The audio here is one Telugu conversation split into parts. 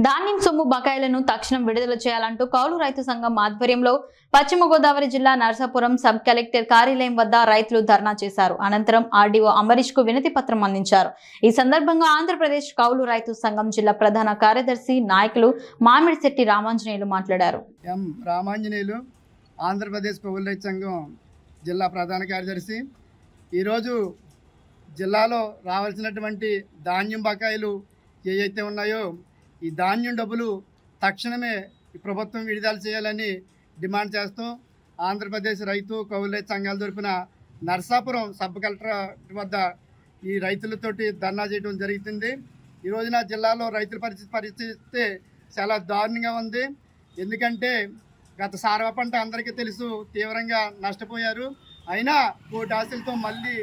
ధాన్యం సొమ్ము బకాయిలను తక్షణం విడుదల చేయాలంటూ కౌలు రైతు సంఘం ఆధ్వర్యంలో పశ్చిమ గోదావరి జిల్లా నర్సాపురం సబ్ కలెక్టర్ కార్యాలయం వద్ద రైతులు ధర్నా చేశారు. అనంతరం ఆర్డీఓ అమరీష్ కు వినతి పత్రం అందించారు. ఈ సందర్భంగా ఆంధ్రప్రదేశ్ కౌలు రైతు సంఘం జిల్లా ప్రధాన కార్యదర్శి నాయకులు మామిడిశెట్టి రామాంజనేయులు మాట్లాడారు. రామాంజనేయులు ఆంధ్రప్రదేశ్ కౌలు రైతు సంఘం జిల్లా ప్రధాన కార్యదర్శి. ఈరోజు జిల్లాలో రావాల్సినటువంటి ధాన్యం బకాయిలు ఏవైతే ఉన్నాయో ఈ ధాన్యం డబ్బులు తక్షణమే ప్రభుత్వం విడుదల చేయాలని డిమాండ్ చేస్తూ ఆంధ్రప్రదేశ్ రైతు కౌలు రైతు సంఘాల తరపున నర్సాపురం సబ్ కలెక్టర్ వద్ద ఈ రైతులతోటి ధర్నా చేయడం జరుగుతుంది. ఈ రోజున జిల్లాలో రైతుల పరిస్థితి చాలా దారుణంగా ఉంది. ఎందుకంటే గత సారవ పంట అందరికీ తెలుసు, తీవ్రంగా నష్టపోయారు. అయినా కోటి ఆశలతో మళ్ళీ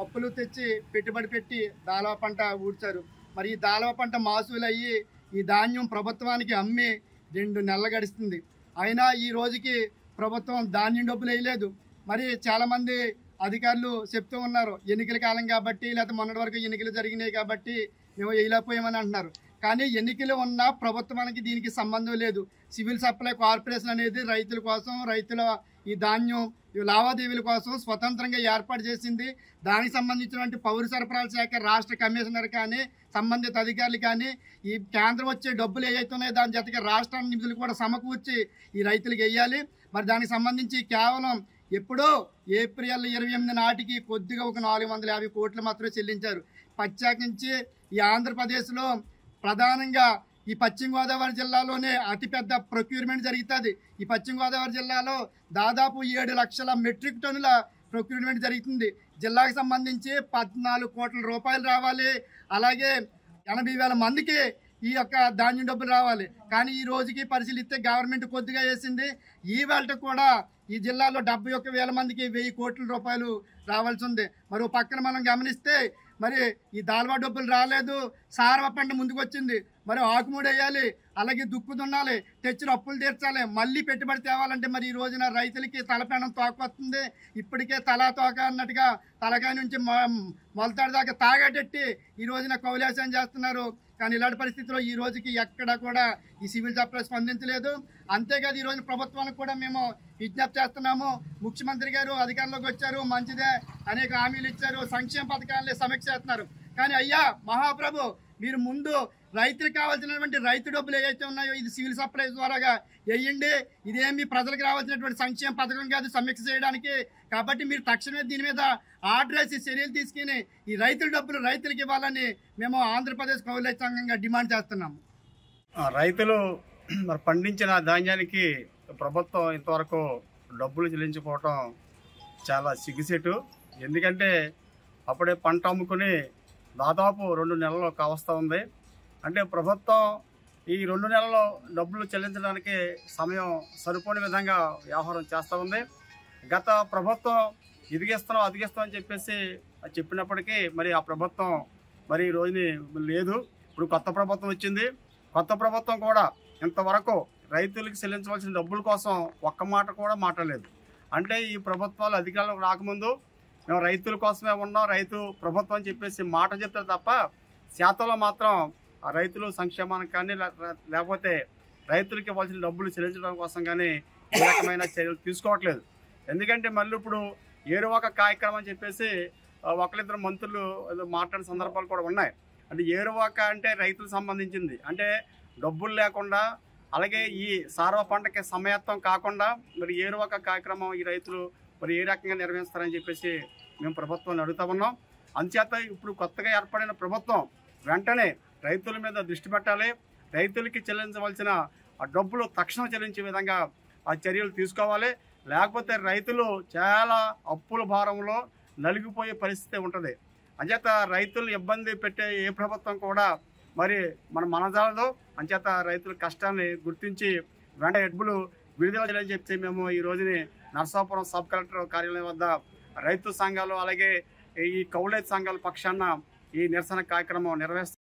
అప్పులు తెచ్చి పెట్టుబడి పెట్టి దాళవ పంట ఊడ్చారు. మరి ఈ దాళవ పంట మాసులు అయ్యి ఈ ధాన్యం ప్రభుత్వానికి అమ్మి 2 నెలలు గడుస్తుంది. అయినా ఈ రోజుకి ప్రభుత్వం ధాన్యం డబ్బులు వేయలేదు. మరి చాలామంది అధికారులు చెప్తూ ఉన్నారు, ఎన్నికల కాలం కాబట్టి లేకపోతే మొన్నటి వరకు ఎన్నికలు జరిగినాయి కాబట్టి మేము వేయలేకపోయామని అంటున్నారు. కానీ ఎన్నికలు ఉన్నా ప్రభుత్వానికి దీనికి సంబంధం లేదు. సివిల్ సప్లై కార్పొరేషన్ అనేది రైతుల కోసం, రైతుల ఈ ధాన్యం లావాదేవీల కోసం స్వతంత్రంగా ఏర్పాటు చేసింది. దానికి సంబంధించినటువంటి పౌర సరఫరాల శాఖ రాష్ట్ర కమిషనర్ కానీ సంబంధిత అధికారులు కానీ ఈ కేంద్రం వచ్చే డబ్బులు ఏవైతే ఉన్నాయో దాని జతగా రాష్ట్ర నిధులు కూడా సమకూర్చి ఈ రైతులకు వేయాలి. మరి దానికి సంబంధించి కేవలం ఎప్పుడో ఏప్రిల్ 28 నాటికి కొద్దిగా ఒక 450 కోట్లు మాత్రమే చెల్లించారు. ప్రత్యేకించి ఈ ఆంధ్రప్రదేశ్లో ప్రధానంగా ఈ పశ్చిమ గోదావరి జిల్లాలోనే అతిపెద్ద ప్రొక్యూర్మెంట్ జరుగుతుంది. ఈ పశ్చిమ గోదావరి జిల్లాలో దాదాపు 7 లక్షల మెట్రిక్ టన్నుల ప్రొక్యూర్మెంట్ జరుగుతుంది. జిల్లాకు సంబంధించి 14 కోట్ల రూపాయలు రావాలి. అలాగే 80,000 మందికి ఈ యొక్క ధాన్యం డబ్బులు రావాలి. కానీ ఈ రోజుకి పరిశీలిస్తే గవర్నమెంట్ కొద్దిగా వేసింది. ఈ వేళ కూడా ఈ జిల్లాలో 71,000 మందికి 1000 కోట్ల రూపాయలు రావాల్సి ఉంది. మరో పక్కన మనం గమనిస్తే మరి ఈ దాల్వా డబ్బులు రాలేదు. సారవ పంట ముందుకు వచ్చింది. మరి ఆకుమూడి వేయాలి, అలాగే దుక్కు దున్నాలి, తెచ్చిన అప్పులు తీర్చాలి, మళ్ళీ పెట్టుబడి తేవాలంటే మరి ఈ రోజున రైతులకి తలపెనం తోక వస్తుంది. ఇప్పటికే తలా తోక అన్నట్టుగా తలకాయ నుంచి మొలతాడు దాకా తాగటెట్టి ఈ రోజున కౌలేసం చేస్తున్నారు. కానీ ఇలాంటి పరిస్థితిలో ఈ రోజుకి ఎక్కడ కూడా ఈ సివిల్ సప్లై స్పందించలేదు. అంతేకాదు ఈ రోజున ప్రభుత్వానికి కూడా మేము విజ్ఞప్తి చేస్తున్నాము. ముఖ్యమంత్రి గారు అధికారంలోకి వచ్చారు, మంచిదే, అనేక హామీలు ఇచ్చారు, సంక్షేమ పథకాలని సమీక్ష చేస్తున్నారు. కానీ అయ్యా మహాప్రభు, మీరు ముందు రైతులకు కావాల్సినటువంటి రైతు డబ్బులు ఏవైతే ఉన్నాయో ఇది సివిల్ సప్లై ద్వారాగా వేయండి. ఇదేమి ప్రజలకు రావాల్సినటువంటి సంక్షేమ పథకం కాదు సమీక్ష చేయడానికి. కాబట్టి మీరు తక్షణమే దీని మీద ఆర్డర్ వేసి చర్యలు తీసుకుని ఈ రైతుల డబ్బులు రైతులకు ఇవ్వాలని మేము ఆంధ్రప్రదేశ్ కౌలు రైతు సంఘంగా డిమాండ్ చేస్తున్నాము. రైతులు మరి పండించిన ధాన్యానికి ప్రభుత్వం ఇంతవరకు డబ్బులు చెల్లించుకోవటం చాలా సిగ్గుసేటు. ఎందుకంటే అప్పుడే పంట అమ్ముకుని దాదాపు 2 నెలలు కావస్తూ ఉంది. అంటే ప్రభుత్వం ఈ 2 నెలల్లో డబ్బులు చెల్లించడానికి సమయం సరిపోని విధంగా వ్యవహారం చేస్తూ ఉంది. గత ప్రభుత్వం ఇదిగిస్తాం అదిగిస్తాం అని చెప్పేసి చెప్పినప్పటికీ మరి ఆ ప్రభుత్వం మరి ఈ రోజుని లేదు. ఇప్పుడు కొత్త ప్రభుత్వం వచ్చింది. కొత్త ప్రభుత్వం కూడా ఇంతవరకు రైతులకు చెల్లించవలసిన డబ్బుల కోసం ఒక్క మాట కూడా మాట్లాడలేదు. అంటే ఈ ప్రభుత్వాలు అధికారంలోకి రాకముందు మేము రైతుల కోసమే ఉన్నాం, రైతు ప్రభుత్వం అని చెప్పేసి మాట చెప్తారు తప్ప శాతంలో మాత్రం ఆ రైతులు సంక్షేమానికి కానీ లేకపోతే రైతులకి ఇవ్వాల్సిన డబ్బులు చెల్లించడం కోసం కానీ ఏ రకమైన చర్యలు తీసుకోవట్లేదు. ఎందుకంటే మళ్ళీ ఇప్పుడు ఏరువాక కార్యక్రమం అని చెప్పేసి ఒకరిద్దరు మంత్రులు మాట్లాడిన సందర్భాలు కూడా ఉన్నాయి. అంటే ఏరువాక అంటే రైతులకు సంబంధించింది. అంటే డబ్బులు లేకుండా అలాగే ఈ సారవ పంటకి సమయత్వం కాకుండా మరి ఏరువాక కార్యక్రమం ఈ రైతులు మరి ఏ రకంగా నిర్వహిస్తారని చెప్పేసి మేము ప్రభుత్వాన్ని అడుగుతా ఉన్నాం. అందుచేత ఇప్పుడు కొత్తగా ఏర్పడిన ప్రభుత్వం వెంటనే రైతుల మీద దృష్టి పెట్టాలి. రైతులకి చెల్లించవలసిన ఆ డబ్బులు తక్షణం చెల్లించే విధంగా ఆ చర్యలు తీసుకోవాలి. లేకపోతే రైతులు చాలా అప్పుల భారంలో నలిగిపోయే పరిస్థితి ఉంటుంది. అంచేత రైతులను ఇబ్బంది పెట్టే ఏ ప్రభుత్వం కూడా మరి మనజాలదు. అంచేత రైతుల కష్టాన్ని గుర్తించి వెంటనే డబ్బులు విడుదల చేయాలని చెప్పి మేము ఈ రోజుని నర్సాపురం సబ్ కలెక్టర్ కార్యాలయం వద్ద రైతు సంఘాలు అలాగే ఈ కౌలు రైతు సంఘాల పక్షాన ఈ నిరసన కార్యక్రమం నిర్వహిస్తాం.